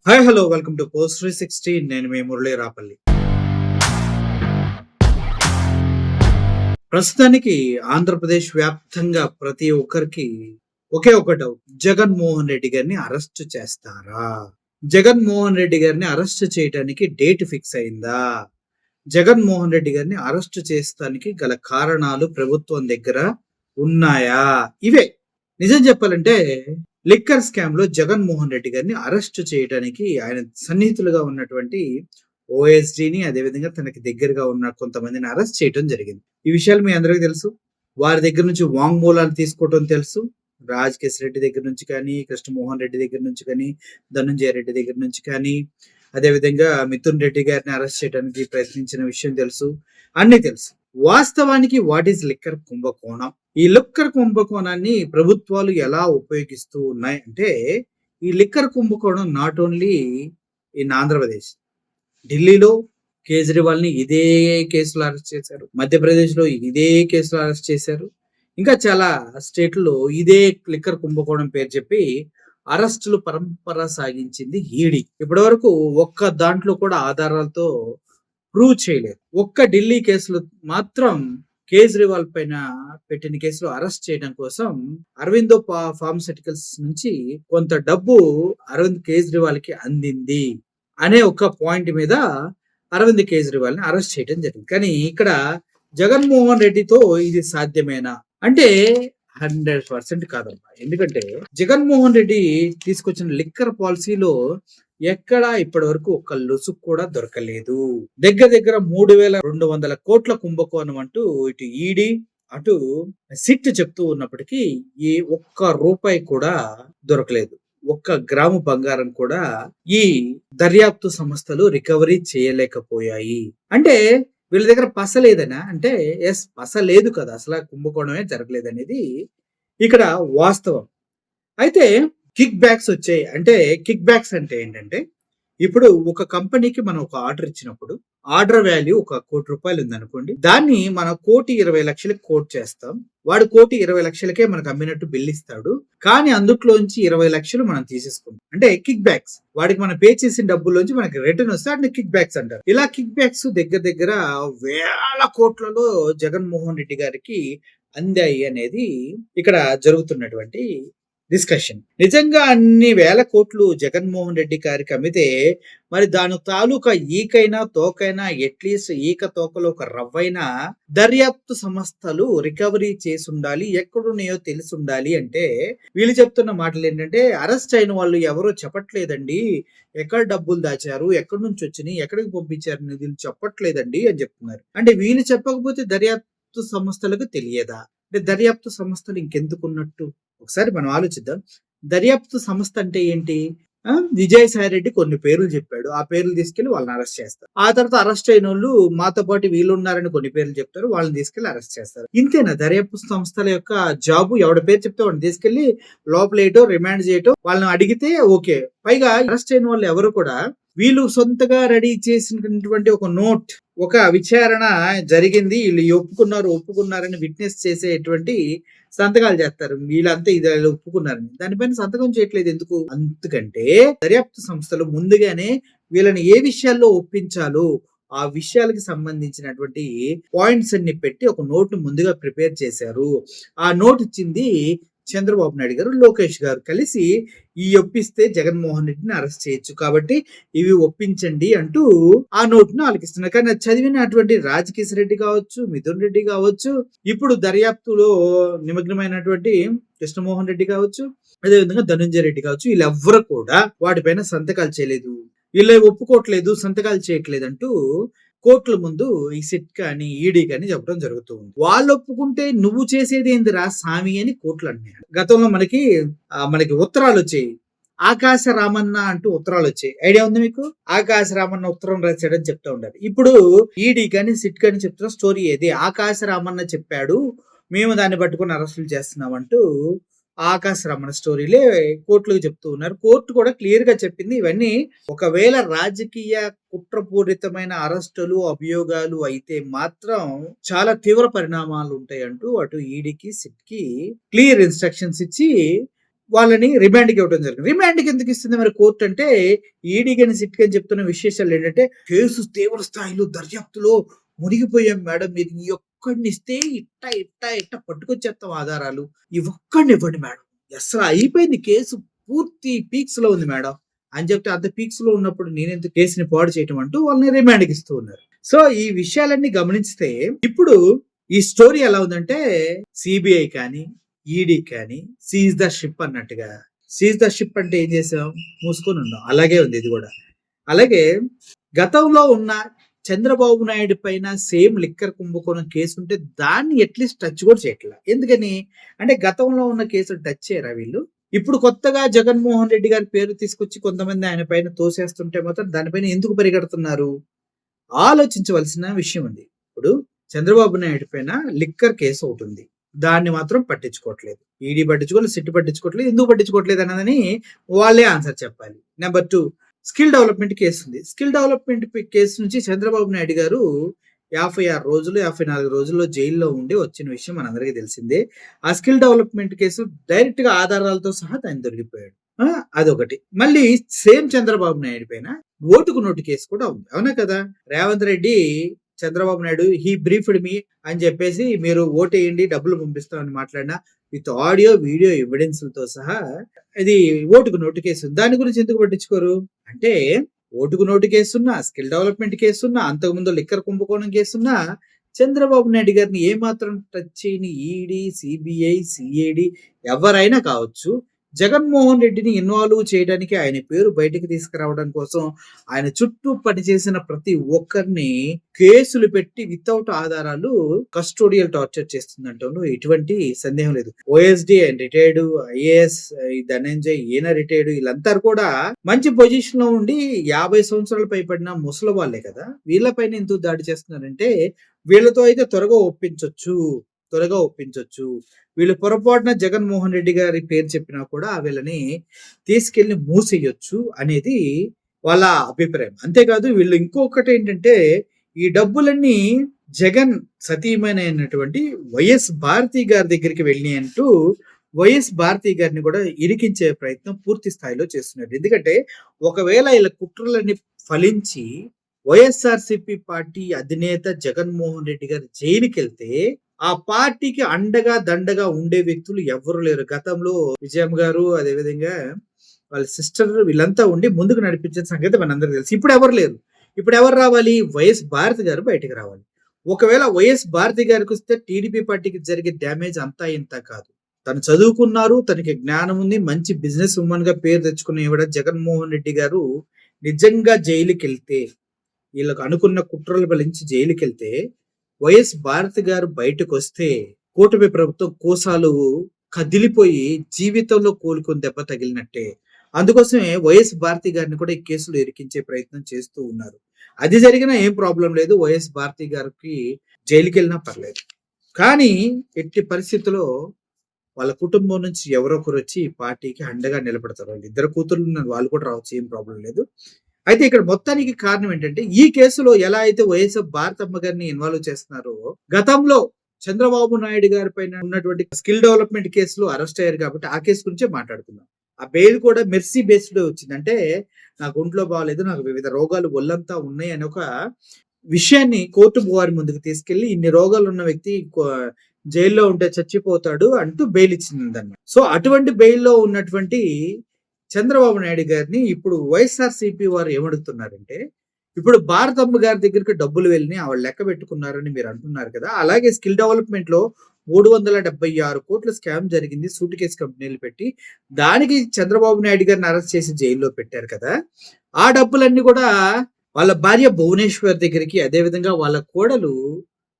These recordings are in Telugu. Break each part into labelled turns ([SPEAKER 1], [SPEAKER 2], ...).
[SPEAKER 1] Hi hello welcome to post 360. నేను మీ మురళీ రాపల్లి. ప్రస్తుతానికి ఆంధ్రప్రదేశ్ వ్యాప్తంగా ప్రతి ఒక్కరికి ఒకే ఒక డౌట్. జగన్మోహన్ రెడ్డి గారిని అరెస్ట్ చేస్తారా? జగన్మోహన్ రెడ్డి గారిని అరెస్ట్ చేయడానికి డేట్ ఫిక్స్ అయిందా? జగన్మోహన్ రెడ్డి గారిని అరెస్ట్ చేస్తానికి గల కారణాలు ప్రభుత్వం దగ్గర ఉన్నాయా? ఇవే నిజం చెప్పాలంటే లిక్కర్ స్కామ్ లో జగన్మోహన్ రెడ్డి గారిని అరెస్ట్ చేయడానికి ఆయన సన్నిహితులుగా ఉన్నటువంటి ఓఎస్డీని అదేవిధంగా తనకి దగ్గరగా ఉన్న కొంతమందిని అరెస్ట్ చేయడం జరిగింది. ఈ విషయాలు మీ అందరికీ తెలుసు. వారి దగ్గర నుంచి వాంగ్మూలాలు తీసుకోవటం తెలుసు. రాజకేశ్ రెడ్డి దగ్గర నుంచి కానీ, కృష్ణమోహన్ రెడ్డి దగ్గర నుంచి కానీ, ధనుంజయ రెడ్డి దగ్గర నుంచి కానీ, అదేవిధంగా మిథున్ రెడ్డి గారిని అరెస్ట్ చేయడానికి ప్రయత్నించిన విషయం తెలుసు. అన్ని తెలుసు. వాస్తవానికి వాట్ ఈజ్ లిక్కర్ కుంభకోణం? ఈ లిక్కర్ కుంభకోణాన్ని ప్రభుత్వాలు ఎలా ఉపయోగిస్తూ ఉన్నాయి అంటే, ఈ లిక్కర్ కుంభకోణం నాట్ ఓన్లీ ఇన్ ఆంధ్రప్రదేశ్, ఢిల్లీలో కేజ్రీవాల్ ని ఇదే కేసులో అరెస్ట్ చేశారు. మధ్యప్రదేశ్ లో ఇదే కేసులో అరెస్ట్ చేశారు. ఇంకా చాలా స్టేట్లలో ఇదే లిక్కర్ కుంభకోణం పేరు చెప్పి అరెస్టులు పరంపర సాగించింది ఈడీ. ఇప్పటి వరకు ఒక్క దాంట్లో కూడా ఆధారాలతో ప్రూవ్ చేయలేదు. ఒక్క ఢిల్లీ కేసులో మాత్రం కేజ్రీవాల్ పైన పెట్టిన కేసులో అరెస్ట్ చేయడం కోసం అరవిందో ఫార్మస్యూటికల్స్ నుంచి కొంత డబ్బు అరవింద్ కేజ్రీవాల్ కి అందింది అనే ఒక పాయింట్ మీద అరవింద్ కేజ్రీవాల్ ని అరెస్ట్ చేయడం జరిగింది. కానీ ఇక్కడ జగన్మోహన్ రెడ్డితో ఇది సాధ్యమేనా అంటే 100% కాదమ్మా. ఎందుకంటే జగన్మోహన్ రెడ్డి తీసుకొచ్చిన లిక్కర్ పాలసీలో ఎక్కడా ఇప్పటి వరకు ఒక్క లుసుకు కూడా దొరకలేదు. దగ్గర దగ్గర 3,200 కోట్ల కుంభకోణం అంటూ ఇటు ఈడీ అటు సిట్ చెప్తూ ఉన్నప్పటికీ ఈ ఒక్క రూపాయి కూడా దొరకలేదు. ఒక్క గ్రాము బంగారం కూడా ఈ దర్యాప్తు సంస్థలు రికవరీ చేయలేకపోయాయి. అంటే వీళ్ళ దగ్గర పస లేదనా అంటే ఎస్, పస లేదు కదా, అసలు కుంభకోణమే జరగలేదనేది ఇక్కడ వాస్తవం. అయితే కిక్ బ్యాక్స్ వచ్చాయి. అంటే కిక్ బ్యాక్స్ అంటే ఏంటంటే, ఇప్పుడు ఒక కంపెనీకి మనం ఒక ఆర్డర్ ఇచ్చినప్పుడు ఆర్డర్ వాల్యూ ఒక ₹1,00,00,000 ఉందనుకోండి, దాన్ని మనం 1,20,00,000 కోట్ చేస్తాం. వాడు 1,20,00,000కే మనకు అమ్మినట్టు బిల్ ఇస్తాడు. కానీ అందులోంచి 20,00,000 మనం తీసేసుకుంటాం. అంటే కిక్ బ్యాక్స్. వాడికి మనం పే చేసిన డబ్బుల్లోంచి మనకి రిటర్న్ వస్తే వాటిని కిక్ బ్యాక్స్ అంటారు. ఇలా కిక్ బ్యాక్స్ దగ్గర దగ్గర వేల కోట్లలో జగన్మోహన్ రెడ్డి గారికి అందాయి అనేది ఇక్కడ జరుగుతున్నటువంటి డిస్కషన్. నిజంగా అన్ని వేల కోట్లు జగన్మోహన్ రెడ్డి గారికి అమ్మితే మరి దాని తాలూకా ఈకైనా తోకైనా అట్లీస్ట్ ఈక తోకలో ఒక రవ్వైనా దర్యాప్తు సంస్థలు రికవరీ చేసి ఉండాలి, ఎక్కడున్నాయో తెలిసి ఉండాలి. అంటే వీళ్ళు చెప్తున్న మాటలు ఏంటంటే, అరెస్ట్ అయిన వాళ్ళు ఎవరో చెప్పట్లేదండి, ఎక్కడ డబ్బులు దాచారు, ఎక్కడి నుంచి వచ్చినాయి, ఎక్కడికి పంపించారు వీళ్ళు చెప్పట్లేదండి అని చెప్తున్నారు. అంటే వీళ్ళు చెప్పకపోతే దర్యాప్తు సంస్థలకు తెలియదా? అంటే దర్యాప్తు సంస్థలు ఇంకెందుకున్నట్టు ఒకసారి మనం ఆలోచిద్దాం. దర్యాప్తు సంస్థ అంటే ఏంటి? విజయసాయి రెడ్డి కొన్ని పేర్లు చెప్పాడు, ఆ పేర్లు తీసుకెళ్లి వాళ్ళని అరెస్ట్ చేస్తారు. ఆ తర్వాత అరెస్ట్ అయిన వాళ్ళు మాతో పాటు వీళ్ళు ఉన్నారని కొన్ని పేర్లు చెప్తారు, వాళ్ళని తీసుకెళ్లి అరెస్ట్ చేస్తారు. ఇంతేనా దర్యాప్తు సంస్థల యొక్క జాబు? ఎవడి పేరు చెప్తే వాడిని తీసుకెళ్లి లోపలేయటో రిమాండ్ చేయటం, వాళ్ళని అడిగితే ఓకే. పైగా అరెస్ట్ అయిన వాళ్ళు ఎవరు కూడా వీళ్ళు సొంతగా రెడీ చేసినటువంటి ఒక నోట్, ఒక విచారణ జరిగింది, వీళ్ళు ఒప్పుకున్నారని విట్నెస్ చేసేటువంటి సంతకాలు చేస్తారు. వీళ్ళంతా ఇది ఒప్పుకున్నారని, దానిపైన సంతకం చేయట్లేదు. ఎందుకు? అందుకంటే దర్యాప్తు సంస్థలు ముందుగానే వీళ్ళని ఏ విషయాల్లో ఒప్పించాలో ఆ విషయాలకు సంబంధించినటువంటి పాయింట్స్ అన్ని పెట్టి ఒక నోట్ ముందుగా ప్రిపేర్ చేశారు. ఆ నోట్ ఇచ్చింది చంద్రబాబు నాయుడు గారు, లోకేష్ గారు కలిసి ఈ ఒప్పిస్తే జగన్మోహన్ రెడ్డిని అరెస్ట్ చేయొచ్చు, కాబట్టి ఇవి ఒప్పించండి అంటూ ఆ నోట్ను ఆలకిస్తున్నారు. కానీ చదివినటువంటి రాజకేశ్ రెడ్డి కావచ్చు, మిథున్ రెడ్డి కావచ్చు, ఇప్పుడు దర్యాప్తులో నిమగ్నమైనటువంటి కృష్ణమోహన్ రెడ్డి కావచ్చు, అదేవిధంగా ధనుంజయ రెడ్డి కావచ్చు, వీళ్ళెవ్వరు కూడా వాటిపైన సంతకాలు చేయలేదు, వీళ్ళు ఒప్పుకోవట్లేదు, సంతకాలు చేయట్లేదు అంటూ కోర్టుల ముందు ఈ సిట్ కానీ ఈడీ కానీ చెప్పడం జరుగుతుంది. వాళ్ళు ఒప్పుకుంటే నువ్వు చేసేది ఏందిరా సామి అని కోర్టులు అన్నాయి. గతంలో మనకి ఉత్తరాలు వచ్చాయి, ఆకాశ రామన్న అంటూ ఉత్తరాలు వచ్చాయి. ఐడియా ఉంది మీకు? ఆకాశ రామన్న ఉత్తరం రాశాడని చెప్తా ఉండాలి. ఇప్పుడు ఈడీ కానీ సిట్ కానీ చెప్తున్న స్టోరీ ఏది? ఆకాశ రామన్న చెప్పాడు, మేము దాన్ని పట్టుకుని అరెస్టులు చేస్తున్నాం అంటూ ఆకాశ రమణ స్టోరీలే కోర్టులకు చెప్తూ ఉన్నారు. కోర్టు కూడా క్లియర్ గా చెప్పింది, ఇవన్నీ ఒకవేళ రాజకీయ కుట్రపూరితమైన అరెస్టులు, అభియోగాలు అయితే మాత్రం చాలా తీవ్ర పరిణామాలు ఉంటాయి అంటూ అటు ఈడీకి సిట్ కి క్లియర్ ఇన్స్ట్రక్షన్స్ ఇచ్చి వాళ్ళని రిమాండ్‌కి ఇవ్వడం జరిగింది. రిమాండ్‌కి ఎందుకు ఇస్తుంది మరి కోర్ట్ అంటే, ఈడీ గాని, సిట్ గాని చెప్తున్న విశేషాలు ఏంటంటే, కేసు తీవ్ర స్థాయిలో దర్యాప్తులో మునిగిపోయాం మేడం. మీరు ఈ ఒక్కడిని ఇస్తే ఇట్ట పట్టుకొచ్చేస్తాం ఆధారాలు. ఈ ఒక్కడిని ఇవ్వండి మేడం. అసలు అయిపోయింది కేసు, పూర్తి పీక్స్‌లో ఉంది మేడం అని చెప్తే, అంత పీక్స్‌లో ఉన్నప్పుడు నేనెందుకు కేసుని పాడు చేయటం అంటూ వాళ్ళని రిమాండ్‌కి ఇస్తూ ఉన్నారు. సో, ఈ విషయాలన్నీ గమనిస్తే ఇప్పుడు ఈ స్టోరీ ఎలా ఉందంటే, సీబీఐ కానీ, ఈడీ కానీ సీజ్ ద షిప్ అన్నట్టుగా. సీజ్ ద షిప్ అంటే ఏం చేసాం? మూసుకొని ఉన్నాం. అలాగే ఉంది ఇది కూడా. అలాగే గతంలో ఉన్న చంద్రబాబు నాయుడు పైన సేమ్ లిక్కర్ కుంభకోణం కేసు ఉంటే దాన్ని అట్లీస్ట్ టచ్ కూడా చేయట్లా. ఎందుకని? అంటే గతంలో ఉన్న కేసులు టచ్ చేయరా వీళ్ళు? ఇప్పుడు కొత్తగా జగన్మోహన్ రెడ్డి గారి పేరు తీసుకొచ్చి కొంతమంది ఆయన పైన తోసేస్తుంటే మాత్రం దానిపైన ఎందుకు పరిగెడుతున్నారు? ఆలోచించవలసిన విషయం ఉంది. ఇప్పుడు చంద్రబాబు నాయుడు పైన లిక్కర్ కేసు ఒకటి ఉంది. దాన్ని మాత్రం పట్టించుకోవట్లేదు. ఈడీ పట్టించుకోలేదు, సిట్ పట్టించుకోవట్లేదు. ఎందుకు పట్టించుకోవట్లేదు అన్నదని వాళ్ళే ఆన్సర్ చెప్పాలి. నెంబర్ 2 స్కిల్ డెవలప్‌మెంట్ కేసు ఉంది. స్కిల్ డెవలప్‌మెంట్ కేసు నుంచి చంద్రబాబు నాయుడు గారు 56 రోజులు, 54 రోజుల్లో జైల్‌లో ఉండి వచ్చిన విషయం మనందరికీ తెలిసిందే. ఆ స్కిల్ డెవలప్‌మెంట్ కేసు డైరెక్ట్‌గా ఆధారాలతో సహా ఆయన దొరికిపోయాడు. అదొకటి. మళ్ళీ సేమ్ చంద్రబాబు నాయుడు పైన ఓటుకు నోటు కేసు కూడా ఉంది. అవునా కదా? రేవంత్ రెడ్డి చంద్రబాబు నాయుడు హీ బ్రీఫ్డ్ మీ అని చెప్పేసి, మీరు ఓటేయండి డబ్బులు పంపిస్తామని మాట్లాడినా విత్ ఆడియో, వీడియో ఎవిడెన్స్‌లతో సహా ఇది ఓటుకు నోటు కేసు. దాని గురించి ఎందుకు పట్టించుకోరు? అంటే ఓటుకు నోటు కేసున్నా, స్కిల్ డెవలప్‌మెంట్ కేసున్నా, అంతకుముందు లిక్కర్ కుంభకోణం కేసున్నా చంద్రబాబు నాయుడు గారిని ఏమాత్రం టచ్ చేయని ఈడీ, సీబీఐ, సీఐడీ ఎవరైనా కావచ్చు, జగన్మోహన్ రెడ్డిని ఇన్వాల్వ్ చేయడానికి, ఆయన పేరు బయటికి తీసుకురావడం కోసం ఆయన చుట్టూ పనిచేసిన ప్రతి ఒక్కరిని కేసులు పెట్టి వితౌట్ ఆధారాలు కస్టోడియల్ టార్చర్ చేస్తుందంటంలో ఎటువంటి సందేహం లేదు. OSD and retired IAS Dhananjay, ఈయన రిటైర్డ్, వీళ్ళంతా కూడా మంచి పొజిషన్ లో ఉండి 50 సంవత్సరాలు పైబడిన ముసలి వాళ్ళే కదా. వీళ్ళపైన ఎందుకు దాడి చేస్తున్నారంటే, వీళ్ళతో అయితే త్వరగా ఒప్పించొచ్చు. వీళ్ళు పొరపాటున జగన్మోహన్ రెడ్డి గారి పేరు చెప్పినా కూడా వీళ్ళని తీసుకెళ్లి మూసేయొచ్చు అనేది వాళ్ళ అభిప్రాయం. అంతేకాదు వీళ్ళు ఇంకొకటి ఏంటంటే, ఈ డబ్బులన్నీ జగన్ సతీమణి వైఎస్ భారతి గారి దగ్గరికి వెళ్ళినాయి అంటూ వైఎస్ భారతి గారిని కూడా ఇరికించే ప్రయత్నం పూర్తి స్థాయిలో చేస్తున్నారు. ఎందుకంటే ఒకవేళ ఇలా కుట్రలన్నీ ఫలించి వైఎస్ఆర్‌సీపీ పార్టీ అధినేత జగన్మోహన్ రెడ్డి గారు జైలుకి వెళ్తే, ఆ పార్టీకి అండగా దండగా ఉండే వ్యక్తులు ఎవ్వరు లేరు. గతంలో విజయమ్మ గారు, అదేవిధంగా వాళ్ళ సిస్టర్ వీళ్ళంతా ఉండి ముందుకు నడిపించిన సంగతి మనందరికీ తెలుసు. ఇప్పుడు ఎవరు లేరు. ఇప్పుడు ఎవరు రావాలి? వైఎస్ భారతి గారు బయటకు రావాలి. ఒకవేళ వైఎస్ భారతి గారికి వస్తే టీడీపీ పార్టీకి జరిగే డ్యామేజ్ అంతా ఇంత కాదు. తను చదువుకున్నారు, తనకి జ్ఞానం ఉంది, మంచి బిజినెస్ ఉమెన్ గా పేరు తెచ్చుకున్న ఈవిడ జగన్మోహన్ రెడ్డి గారు నిజంగా జైలుకి వెళ్తే, వీళ్ళకు అనుకున్న కుట్రలు ఫలించి జైలుకి వెళ్తే, వైఎస్ భారతి గారు బయటకు వస్తే కూటమి ప్రభుత్వం కోసాలు కదిలిపోయి జీవితంలో కోలుకొని దెబ్బ తగిలినట్టే. అందుకోసమే వైఎస్ భారతి గారిని కూడా ఈ కేసులో ఇరికించే ప్రయత్నం చేస్తూ ఉన్నారు. అది జరిగినా ఏం ప్రాబ్లం లేదు. వైఎస్ భారతి గారికి జైలుకి వెళ్ళినా పర్లేదు. కానీ ఎట్టి పరిస్థితుల్లో వాళ్ళ కుటుంబం నుంచి ఎవరో ఒకరు వచ్చి ఈ పార్టీకి అండగా నిలబడతారు. వాళ్ళు ఇద్దరు కూతుర్లు ఉన్నారు, వాళ్ళు కూడా రావచ్చు, ఏం ప్రాబ్లం లేదు. అయితే ఇక్కడ మొత్తానికి కారణం ఏంటంటే, ఈ కేసులో ఎలా అయితే వైఎస్ భారతమ్మ గారిని ఇన్వాల్వ్ చేస్తున్నారో, గతంలో చంద్రబాబు నాయుడు గారి పైన ఉన్నటువంటి స్కిల్ డెవలప్‌మెంట్ కేసులో అరెస్ట్ అయ్యారు కాబట్టి ఆ కేసు గురించే మాట్లాడుకుందాం. ఆ బెయిల్ కూడా మెర్సీ బేస్డ్ వచ్చింది. అంటే నాకు ఒంట్లో బాగాలేదు, నాకు వివిధ రోగాలు ఒళ్ళంతా ఉన్నాయి అని ఒక విషయాన్ని కోర్టు వారి ముందుకు తీసుకెళ్లి, ఇన్ని రోగాలు ఉన్న వ్యక్తి జైల్లో ఉంటే చచ్చిపోతాడు అంటూ బెయిల్ ఇచ్చిందన్నమాట. సో అటువంటి బెయిల్‌లో ఉన్నటువంటి చంద్రబాబు నాయుడు గారిని ఇప్పుడు వైఎస్ఆర్‌సీపీ వారు ఏమడుగుతున్నారంటే, ఇప్పుడు భారతమ్మ గారి దగ్గరికి డబ్బులు వెళ్ళినాయి, ఆవిడ లెక్క పెట్టుకున్నారని మీరు అంటున్నారు కదా. అలాగే స్కిల్ డెవలప్‌మెంట్‌లో 376 కోట్ల స్కామ్ జరిగింది సూట్ కేస్ కంపెనీలు పెట్టి. దానికి చంద్రబాబు నాయుడు గారిని అరెస్ట్ చేసి జైల్లో పెట్టారు కదా. ఆ డబ్బులన్నీ కూడా వాళ్ళ భార్య భువనేశ్వర్ దగ్గరికి, అదేవిధంగా వాళ్ళ కోడలు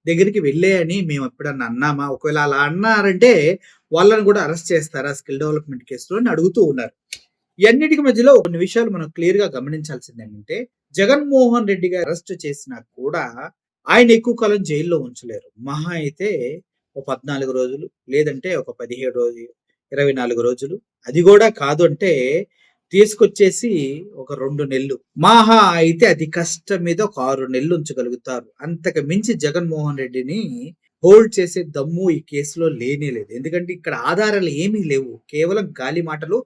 [SPEAKER 1] దగ్గరికి వెళ్ళాయని మేము ఎప్పుడన్నా అన్నామా? ఒకవేళ అలా అన్నారంటే వాళ్ళని కూడా అరెస్ట్ చేస్తారా స్కిల్ డెవలప్‌మెంట్ కేసులో అని అడుగుతూ ఉన్నారు. ఇయన్నిటికి మధ్యలో కొన్ని విషయాలు మనం క్లియర్‌గా గమనించాల్సిందేంటంటే, జగన్మోహన్ రెడ్డి గారు అరెస్ట్ చేసినా కూడా ఆయన ఎక్కువ కాలం జైల్లో ఉంచలేరు. మహా అయితే ఓ 14 రోజులు, లేదంటే ఒక 17 రోజులు, 24 రోజులు. అది కూడా కాదు అంటే తీసుకొచ్చేసి ఒక 2 నెలలు. మహా అయితే అతి కష్టం మీద ఒక 6 నెలలు ఉంచగలుగుతారు. అంతకు మించి జగన్మోహన్ రెడ్డిని హోల్డ్ చేసే దమ్ము ఈ కేసులో లేనే లేదు. ఎందుకంటే ఇక్కడ ఆధారాలు ఏమీ లేవు. కేవలం గాలి మాటలు,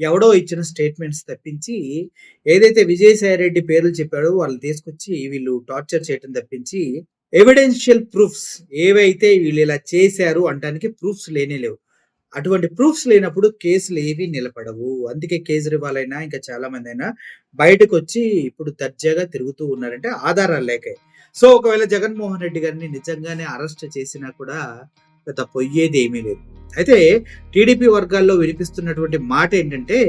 [SPEAKER 1] ఎవడో ఇచ్చిన స్టేట్మెంట్స్ తప్పించి, ఏదైతే విజయసాయిరెడ్డి పేర్లు చెప్పాడో వాళ్ళు తీసుకొచ్చి వీళ్ళు టార్చర్ చేయటం తప్పించి, ఎవిడెన్షియల్ ప్రూఫ్స్ ఏవైతే వీళ్ళు ఇలా చేశారు అనటానికి ప్రూఫ్స్ లేనే లేవు. అటువంటి ప్రూఫ్స్ లేనప్పుడు కేసులు ఏవి నిలబడవు. అందుకే కేజ్రీవాల్ అయినా ఇంకా చాలా మంది అయినా బయటకు వచ్చి ఇప్పుడు దర్జాగా తిరుగుతూ ఉన్నారంటే ఆధారాలు లేకే. సో ఒకవేళ జగన్మోహన్ రెడ్డి గారిని నిజంగానే అరెస్ట్ చేసినా కూడా పెద్ద పొయ్యేది ఏమీ లేదు. అయితే టీడీపీ వర్గాల్లో వినిపిస్తున్నటువంటి మాట ఏంటంటే,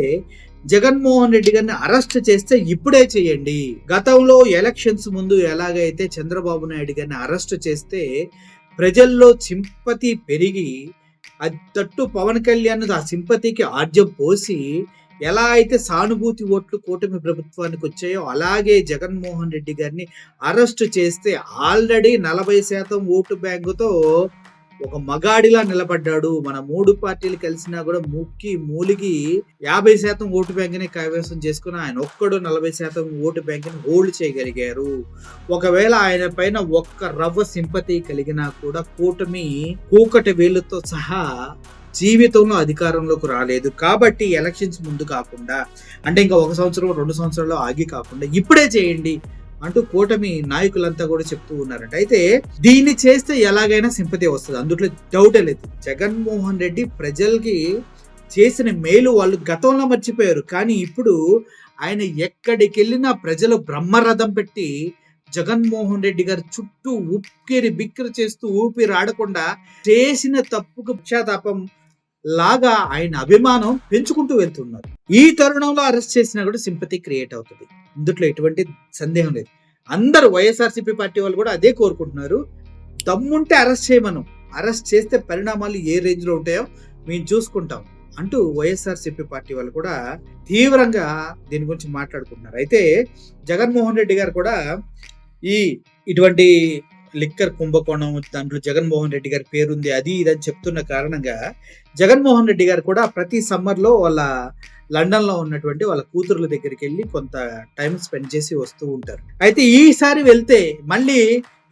[SPEAKER 1] జగన్మోహన్ రెడ్డి గారిని అరెస్ట్ చేస్తే ఇప్పుడే చేయండి. గతంలో ఎలక్షన్స్ ముందు ఎలాగైతే చంద్రబాబు నాయుడు గారిని అరెస్ట్ చేస్తే ప్రజల్లో సింపతి పెరిగి అది తట్టు పవన్ కళ్యాణ్ ఆ సింపతికి ఆర్జం పోసి ఎలా అయితే సానుభూతి ఓట్లు కూటమి ప్రభుత్వానికి వచ్చాయో అలాగే జగన్మోహన్ రెడ్డి గారిని అరెస్ట్ చేస్తే ఆల్రెడీ 40% ఓటు బ్యాంకుతో ఒక మగాడిలా నిలబడ్డాడు. మన 3 పార్టీలు కలిసినా కూడా ముక్కి మూలిగి 50% ఓటు బ్యాంకుని కైవసం చేసుకుని ఆయన ఒక్కడు 40% ఓటు బ్యాంకుని హోల్డ్ చేయగలిగారు. ఒకవేళ ఆయన పైన ఒక్క రవ్వ సింపతి కలిగినా కూడా కూటమి కూకటి వేలుతో సహా జీవితంలో అధికారంలోకి రాలేదు. కాబట్టి ఎలక్షన్స్ ముందు కాకుండా, అంటే ఇంకా 1 సంవత్సరం 2 సంవత్సరాలు ఆగి కాకుండా ఇప్పుడే చేయండి అంటూ కూటమి నాయకులంతా కూడా చెప్తూ ఉన్నారంట. అయితే దీన్ని చేస్తే ఎలాగైనా సింపతి వస్తుంది, అందులో డౌటే లేదు. జగన్మోహన్ రెడ్డి ప్రజలకి చేసిన మేలు వాళ్ళు గతంలో మర్చిపోయారు. కానీ ఇప్పుడు ఆయన ఎక్కడికి వెళ్ళినా ప్రజలు బ్రహ్మరథం పెట్టి జగన్మోహన్ రెడ్డి గారి చుట్టూ ఉక్కిరి బిక్కిరి చేస్తూ ఊపిరి ఆడకుండా చేసిన తప్పుకు పశ్చాత్తాపం లాగా ఆయన అభిమానం పెంచుకుంటూ వెళ్తున్నారు. ఈ తరుణంలో అరెస్ట్ చేసినా కూడా సింపతి క్రియేట్ అవుతుంది, ఇందులో ఎటువంటి సందేహం లేదు. అందరూ వైఎస్ఆర్సీపీ పార్టీ వాళ్ళు కూడా అదే కోరుకుంటున్నారు. దమ్ముంటే అరెస్ట్ చేయమను, అరెస్ట్ చేస్తే పరిణామాలు ఏ రేంజ్ లో ఉంటాయో మేము చూసుకుంటాం అంటూ వైఎస్ఆర్సీపీ పార్టీ వాళ్ళు కూడా తీవ్రంగా దీని గురించి మాట్లాడుకుంటున్నారు. అయితే జగన్మోహన్ రెడ్డి గారు కూడా ఇటువంటి లిక్కర్ కుంభకోణం దాంట్లో జగన్మోహన్ రెడ్డి గారి పేరుంది అది ఇదని చెప్తున్న కారణంగా జగన్మోహన్ రెడ్డి గారు కూడా ప్రతి సమ్మర్లో వాళ్ళ లండన్ లో ఉన్నటువంటి వాళ్ళ కూతురుల దగ్గరికి వెళ్ళి కొంత టైం స్పెండ్ చేసి వస్తూ ఉంటారు. అయితే ఈసారి వెళ్తే మళ్ళీ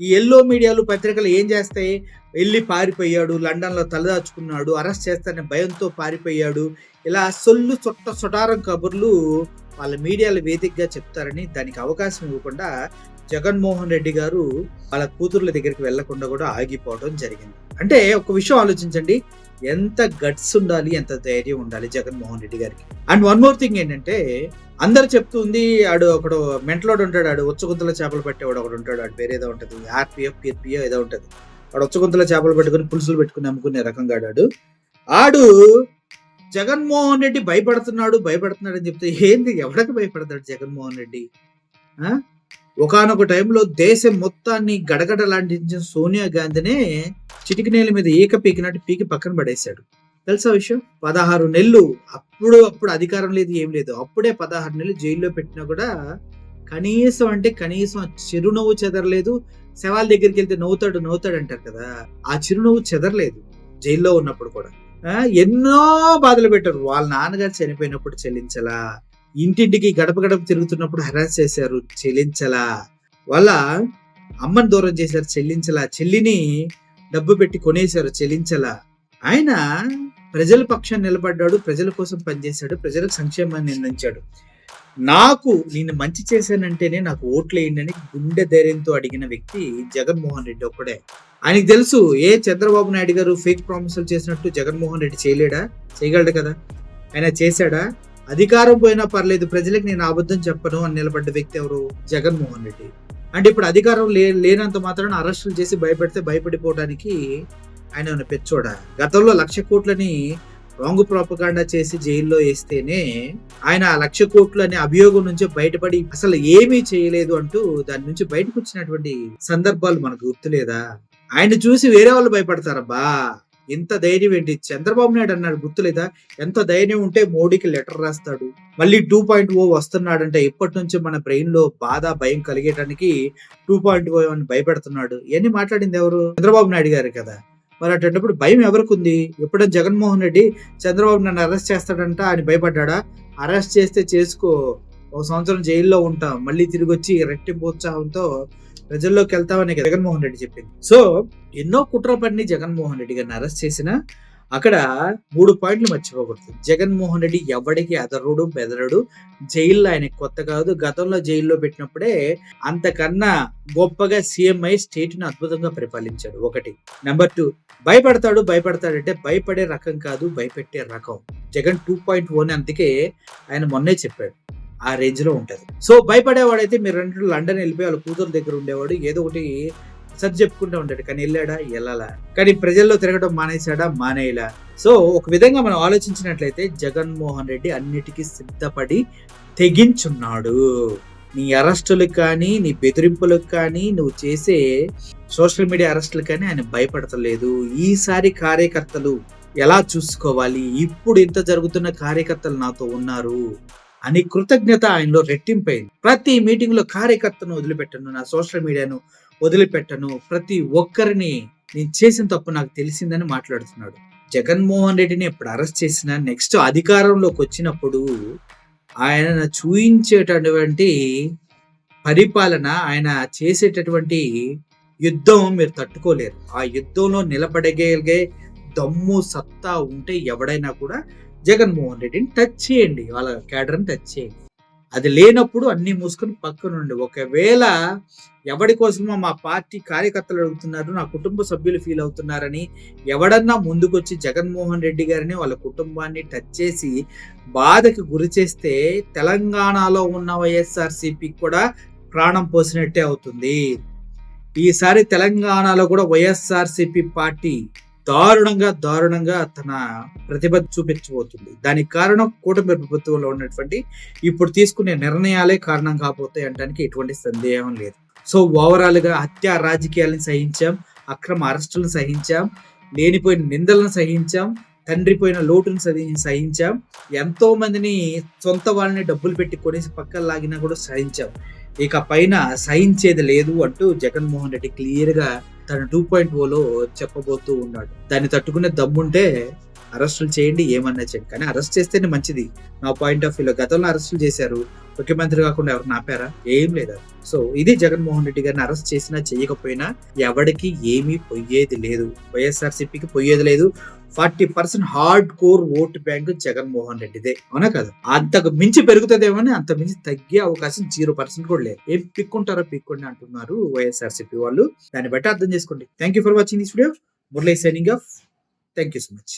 [SPEAKER 1] ఈ ఎల్లో మీడియాలు పత్రికలు ఏం చేస్తాయి, వెళ్ళి పారిపోయాడు, లండన్ లో తలదాచుకున్నాడు, అరెస్ట్ చేస్తారనే భయంతో పారిపోయాడు, ఇలా సొల్లు సొటారం కబుర్లు వాళ్ళ మీడియాల వేదికగా చెప్తారని దానికి అవకాశం ఇవ్వకుండా జగన్మోహన్ రెడ్డి గారు వాళ్ళ కూతుర్ల దగ్గరికి వెళ్లకుండా కూడా ఆగిపోవడం జరిగింది. అంటే ఒక విషయం ఆలోచించండి, ఎంత గట్స్ ఉండాలి, ఎంత ధైర్యం ఉండాలి జగన్మోహన్ రెడ్డి గారికి. అండ్ వన్ మోర్ థింగ్ ఏంటంటే, అందరు చెప్తుంది ఆడు ఒకడు మెంటలోడు ఉంటాడు, ఆడు ఉచ్చగుంతల చేపలు పట్టేవాడు ఒకడు ఉంటాడు, ఆడు పేరు ఏదో ఉంటది, ఆర్పిఎఫ్ పిఎఫ్పిఓ ఏదో ఉంటది, వాడు ఉచ్చగుంతల చేపలు పట్టుకుని పులుసులు పెట్టుకుని అమ్ముకునే రకంగా ఆడు జగన్మోహన్ రెడ్డి భయపడుతున్నాడు అని చెప్తే ఏంది, ఎవరికి భయపడతాడు జగన్మోహన్ రెడ్డి? ఒకానొక టైంలో దేశం మొత్తాన్ని గడగడలాంటించిన సోనియా గాంధీనే చిటికినేల మీద ఏక పీకినట్టు పీకి పక్కన పడేశాడు. తెలుసా విషయం? 16 నెలలు అప్పుడు అధికారం లేదు, ఏం లేదు. అప్పుడే 16 నెలలు జైల్లో పెట్టినా కూడా కనీసం చిరునవ్వు చెదరలేదు. శవాల దగ్గరికి వెళ్తే నవ్వుతాడు అంటారు కదా, ఆ చిరునవ్వు చెదరలేదు జైల్లో ఉన్నప్పుడు కూడా. ఎన్నో బాధలు పెట్టారు. వాళ్ళ నాన్నగారు చనిపోయినప్పుడు చెల్లించలా, ఇంటింటికి గడప గడప తిరుగుతున్నప్పుడు హెరాస్ చేశారు, చెల్లించలా, వాళ్ళ అమ్మని దూరం చేశారు, చెల్లించలా, చెల్లిని డబ్బు పెట్టి కొనేశారు, చెల్లించలా. ఆయన ప్రజల పక్షాన్ని నిలబడ్డాడు, ప్రజల కోసం పనిచేశాడు, ప్రజలకు సంక్షేమాన్ని అందించాడు. నేను మంచి చేశానంటేనే నాకు ఓట్లు వేయండి అని గుండె ధైర్యంతో అడిగిన వ్యక్తి జగన్మోహన్ రెడ్డి ఒక్కడే. ఆయనకి తెలుసు చంద్రబాబు నాయుడు గారు ఫేక్ ప్రామిసులు చేసినట్టు జగన్మోహన్ రెడ్డి చేయగలడు కదా. ఆయన చేశాడా? అధికారం పోయినా పర్లేదు, ప్రజలకు నేను అబద్ధం చెప్పను అని నిలబడ్డ వ్యక్తి ఎవరు? జగన్మోహన్ రెడ్డి. అంటే ఇప్పుడు అధికారం లేనంత మాత్రాన అరెస్టులు చేసి భయపడిపోవడానికి ఆయన పెచ్చోడా? గతంలో 1,00,000 కోట్లని రాంగ్ ప్రాపగాండా చేసి జైల్లో వేస్తేనే ఆయన 1,00,000 కోట్లు అనే అభియోగం నుంచి బయటపడి అసలు ఏమీ చేయలేదు అంటూ దాని నుంచి బయటకు వచ్చినటువంటి సందర్భాలు మనకు గుర్తులేదా? ఆయన చూసి వేరే వాళ్ళు భయపడతారబ్బా, ఎంత ధైర్యం ఏంటి? చంద్రబాబు నాయుడు అన్నాడు, గుర్తులేదా? ఎంత ధైర్యం ఉంటే మోడీకి లెటర్ రాస్తాడు, మళ్ళీ 2.0 వస్తున్నాడంటే ఇప్పటి నుంచి మన బ్రెయిన్ లో బాధ భయం కలిగేటానికి 2.0 అని భయపెడుతున్నాడు. ఇవన్నీ మాట్లాడింది ఎవరు? చంద్రబాబు నాయుడు గారు కదా. మరి అటువంటిప్పుడు భయం ఎవరికి ఉంది? ఎప్పుడైనా జగన్మోహన్ రెడ్డి చంద్రబాబు నన్ను అరెస్ట్ చేస్తాడంట అని భయపడ్డా? అరెస్ట్ చేస్తే చేసుకో, 1 సంవత్సరం జైల్లో ఉంటాం, మళ్ళీ తిరిగి వచ్చి రెట్టింపు ఉత్సాహంతో ప్రజల్లోకి వెళ్తామని జగన్మోహన్ రెడ్డి చెప్పింది. సో ఎన్నో కుట్ర పన్ని జగన్మోహన్ రెడ్డి గారిని అరెస్ట్ చేసిన అక్కడ 3 పాయింట్లు మర్చిపోకూడదు. జగన్మోహన్ రెడ్డి ఎవడికి అదరుడు, బెదరడు. జైల్లో ఆయనకి కొత్త కాదు. గతంలో జైల్లో పెట్టినప్పుడే అంతకన్నా గొప్పగా సీఎం అయి స్టేట్‌ని అద్భుతంగా పరిపాలించాడు. ఒకటి. నంబర్ 2 భయపడతాడంటే భయపడే రకం కాదు, భయపెట్టే రకం. జగన్ 2.0 అని అందుకే ఆయన మొన్నే చెప్పాడు. ఆ రేంజ్‌లో ఉంటది. సో భయపడేవాడైతే మీరన్నట్టు లండన్ వెళ్ళిపోయి వాళ్ళ కూతురు దగ్గర ఉండేవాడు. ఏదో ఒకటి సర్ది చెప్పుకుంటూ ఉంటాడు. కానీ వెళ్ళాడా? వెళ్ళలా. కానీ ప్రజల్లో తిరగడం మానేశాడా? మానేయలా. సో ఒక విధంగా మనం ఆలోచించినట్లయితే జగన్మోహన్ రెడ్డి అన్నిటికీ సిద్ధపడి తెగించున్నాడు. నీ అరెస్టులకు కానీ, నీ బెదిరింపులకు కానీ, నువ్వు చేసే సోషల్ మీడియా అరెస్టులకు కానీ ఆయన భయపడతలేదు. ఈసారి కార్యకర్తలు ఎలా చూసుకోవాలి? ఇప్పుడు ఇంత జరుగుతున్న కార్యకర్తలు నాతో ఉన్నారు అని కృతజ్ఞత ఆయనలో రెట్టింపైంది. ప్రతి మీటింగ్ లో కార్యకర్తను వదిలిపెట్టను, నా సోషల్ మీడియాను వదిలిపెట్టను, ప్రతి ఒక్కరిని నేను చేసిన తప్పు నాకు తెలిసిందని మాట్లాడుతున్నాడు. జగన్మోహన్ రెడ్డిని ఎప్పుడు అరెస్ట్ చేసినా నెక్స్ట్ అధికారంలోకి వచ్చినప్పుడు ఆయన చూయించేటటువంటి పరిపాలన, ఆయన చేసేటటువంటి యుద్ధం మీరు తట్టుకోలేరు. ఆ యుద్ధంలో నిలబడగలిగే దమ్ము, సత్తా ఉంటే ఎవడైనా కూడా జగన్మోహన్ రెడ్డిని టచ్ చేయండి. వాళ్ళ క్యాడర్‌ని టచ్ చేయండి. అది లేనప్పుడు అన్నీ మూసుకొని పక్కనుండి ఒకవేళ ఎవడి కోసమో మా పార్టీ కార్యకర్తలు అడుగుతున్నారు, నా కుటుంబ సభ్యులు ఫీల్ అవుతున్నారని ఎవడన్నా ముందుకొచ్చి జగన్మోహన్ రెడ్డి గారిని, వాళ్ళ కుటుంబాన్ని టచ్ చేసి బాధకి గురి చేస్తే తెలంగాణలో ఉన్న వైఎస్ఆర్‌సీపీకి కూడా ప్రాణం పోసినట్టే అవుతుంది. ఈసారి తెలంగాణలో కూడా వైఎస్ఆర్‌సీపీ పార్టీ దారుణంగా తన ప్రతిభ చూపించబోతుంది. దానికి కారణం కూటమి ప్రభుత్వంలో ఉన్నటువంటి ఇప్పుడు తీసుకునే నిర్ణయాలే కారణం కాబోతాయి అనడానికి ఎటువంటి సందేహం లేదు. సో ఓవరాల్ గా హత్య రాజకీయాలను సహించాం, అక్రమ అరెస్టులను సహించాం, లేనిపోయిన నిందలను సహించాం, తండ్రి పోయిన లోటును సహించాం, ఎంతో మందిని సొంత వాళ్ళని డబ్బులు పెట్టి కొనేసి పక్కన లాగినా కూడా సహించాం. ఇక పైన సహించేది లేదు అంటూ జగన్మోహన్ రెడ్డి క్లియర్ గా తన 2.0లో చెప్పబోతూ ఉన్నాడు. దాన్ని తట్టుకునే దమ్ముంటే అరెస్టులు చేయండి, ఏమన్నా చేయండి. కానీ అరెస్ట్ చేస్తేనే మంచిది నా పాయింట్ ఆఫ్ వ్యూలో. గతంలో అరెస్టులు చేశారు, ముఖ్యమంత్రి కాకుండా ఎవరిని ఆపారా? ఏం లేదు. సో ఇది జగన్మోహన్ రెడ్డి గారిని అరెస్ట్ చేసినా చేయకపోయినా ఎవరికి ఏమీ పొయ్యేది లేదు. వైఎస్ఆర్సీపీకి పొయ్యేది లేదు. 40% hard core vote bank Jaganmohan రెడ్డిదే. అవునా కదా? అంతకు మించి పెరుగుతుందేమో, అంత మించి తగ్గే అవకాశం 0% కూడా లేదు. ఏం పిక్కుంటారో పిక్కోండి అంటున్నారు వైఎస్ఆర్సీపీ వాళ్ళు. దాన్ని బట్టి అర్థం చేసుకోండి. Thank you for watching this video. Murali signing off. Thank you so much.